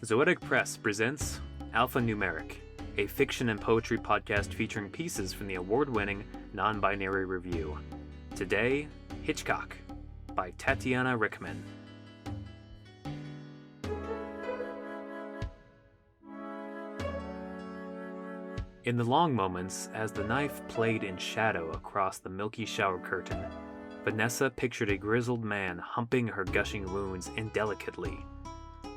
Zoetic Press presents Alphanumeric, a fiction and poetry podcast featuring pieces from the award-winning NonBinary Review. Today, Hitchcock, by Tatiana Ryckman. In the long moments, as the knife played in shadow across the milky shower curtain, Vanessa pictured a grizzled man humping her gushing wounds indelicately.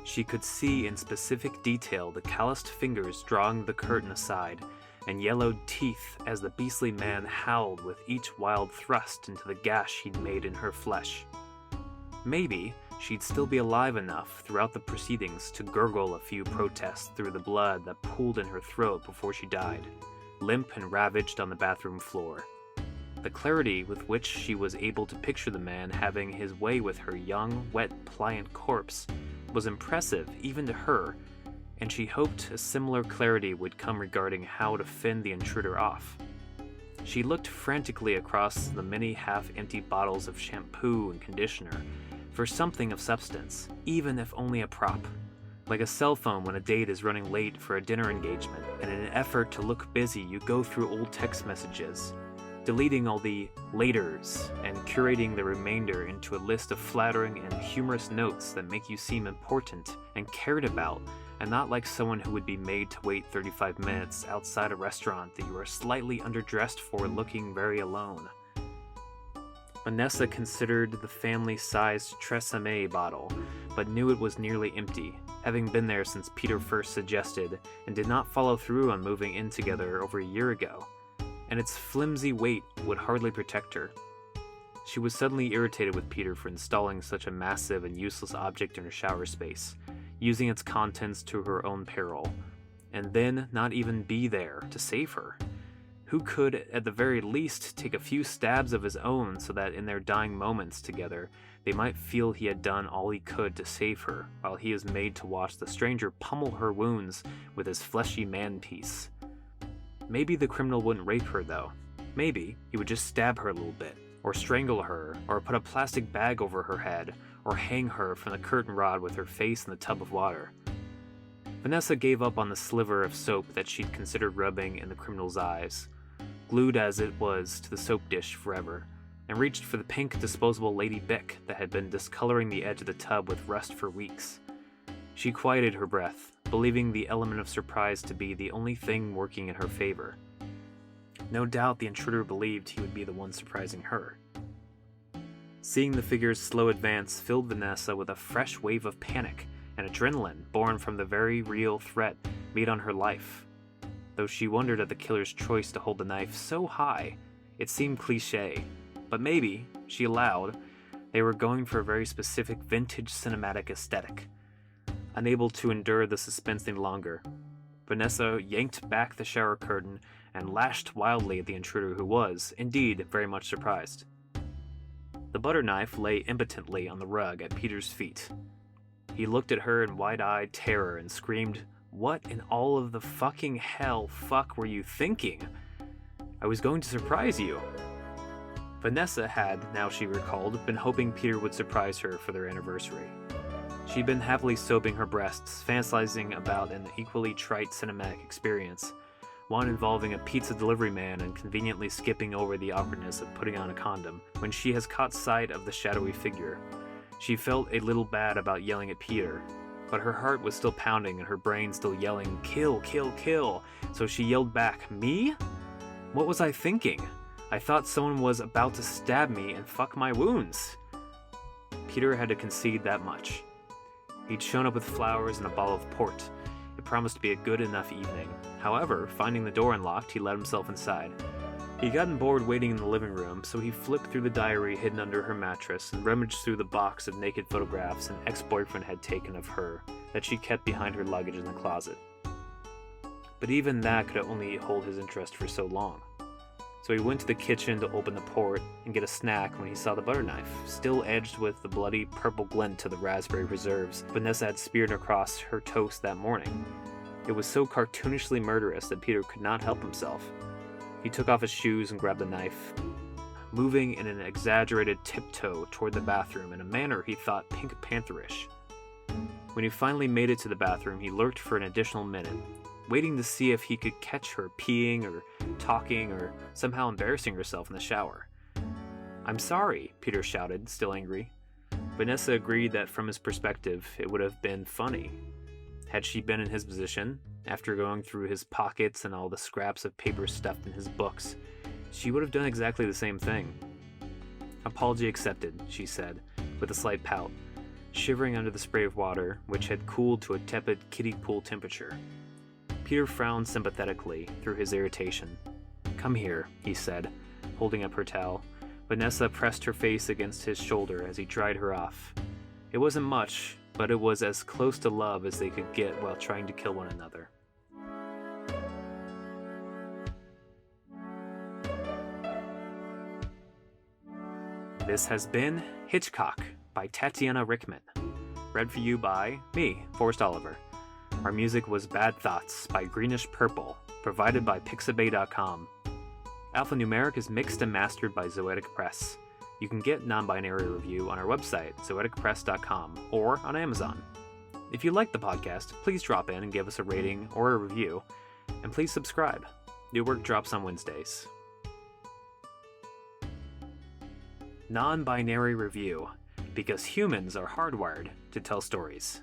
She could see in specific detail the calloused fingers drawing the curtain aside, and yellowed teeth as the beastly man howled with each wild thrust into the gash he'd made in her flesh. Maybe she'd still be alive enough throughout the proceedings to gurgle a few protests through the blood that pooled in her throat before she died, limp and ravaged on the bathroom floor. The clarity with which she was able to picture the man having his way with her young, wet, pliant corpse was impressive even to her, and she hoped a similar clarity would come regarding how to fend the intruder off. She looked frantically across the many half-empty bottles of shampoo and conditioner for something of substance, even if only a prop, like a cell phone when a date is running late for a dinner engagement, and in an effort to look busy you go through old text messages, deleting all the laters and curating the remainder into a list of flattering and humorous notes that make you seem important and cared about, and not like someone who would be made to wait 35 minutes outside a restaurant that you are slightly underdressed for, looking very alone. Vanessa considered the family-sized Tresemme bottle, but knew it was nearly empty, having been there since Peter first suggested and did not follow through on moving in together over a year ago, and its flimsy weight would hardly protect her. She was suddenly irritated with Peter for installing such a massive and useless object in her shower space, using its contents to her own peril, and then not even be there to save her. Who could, at the very least, take a few stabs of his own so that in their dying moments together, they might feel he had done all he could to save her, while he is made to watch the stranger pummel her wounds with his fleshy man-piece. Maybe the criminal wouldn't rape her, though. Maybe he would just stab her a little bit, or strangle her, or put a plastic bag over her head, or hang her from the curtain rod with her face in the tub of water. Vanessa gave up on the sliver of soap that she'd considered rubbing in the criminal's eyes, glued as it was to the soap dish forever, and reached for the pink disposable Lady Bic that had been discoloring the edge of the tub with rust for weeks. She quieted her breath, believing the element of surprise to be the only thing working in her favor. No doubt the intruder believed he would be the one surprising her. Seeing the figure's slow advance filled Vanessa with a fresh wave of panic and adrenaline born from the very real threat made on her life. Though she wondered at the killer's choice to hold the knife so high, it seemed cliché, but maybe, she allowed, they were going for a very specific vintage cinematic aesthetic. Unable to endure the suspense any longer, Vanessa yanked back the shower curtain and lashed wildly at the intruder, who was, indeed, very much surprised. The butter knife lay impotently on the rug at Peter's feet. He looked at her in wide-eyed terror and screamed, "What in all of the fucking hell fuck were you thinking? I was going to surprise you." Vanessa had, now she recalled, been hoping Peter would surprise her for their anniversary. She'd been happily soaping her breasts, fantasizing about an equally trite cinematic experience, one involving a pizza delivery man and conveniently skipping over the awkwardness of putting on a condom, when she has caught sight of the shadowy figure. She felt a little bad about yelling at Peter, but her heart was still pounding and her brain still yelling, "Kill, kill, kill," so she yelled back, "Me? What was I thinking? I thought someone was about to stab me and fuck my wounds." Peter had to concede that much. He'd shown up with flowers and a bottle of port. It promised to be a good enough evening. However, finding the door unlocked, he let himself inside. He'd gotten bored waiting in the living room, so he flipped through the diary hidden under her mattress and rummaged through the box of naked photographs an ex-boyfriend had taken of her that she kept behind her luggage in the closet. But even that could only hold his interest for so long. So he went to the kitchen to open the port and get a snack when he saw the butter knife, still edged with the bloody purple glint of the raspberry preserves Vanessa had speared across her toast that morning. It was so cartoonishly murderous that Peter could not help himself. He took off his shoes and grabbed the knife, moving in an exaggerated tiptoe toward the bathroom in a manner he thought Pink Pantherish. When he finally made it to the bathroom, he lurked for an additional minute, waiting to see if he could catch her peeing or talking or somehow embarrassing herself in the shower. "I'm sorry," Peter shouted, still angry. Vanessa agreed that from his perspective, it would have been funny. Had she been in his position, after going through his pockets and all the scraps of paper stuffed in his books, she would have done exactly the same thing. "Apology accepted," she said, with a slight pout, shivering under the spray of water, which had cooled to a tepid kiddie pool temperature. Peter frowned sympathetically through his irritation. "Come here," he said, holding up her towel. Vanessa pressed her face against his shoulder as he dried her off. It wasn't much, but it was as close to love as they could get while trying to kill one another. This has been Hitchcock by Tatiana Ryckman. Read for you by me, Forrest Oliver. Our music was Bad Thoughts by Greenish Purple, provided by Pixabay.com. Alphanumeric is mixed and mastered by Zoetic Press. You can get NonBinary Review on our website, zoeticpress.com, or on Amazon. If you like the podcast, please drop in and give us a rating or a review, and please subscribe. New work drops on Wednesdays. Non-Binary Review, because humans are hardwired to tell stories.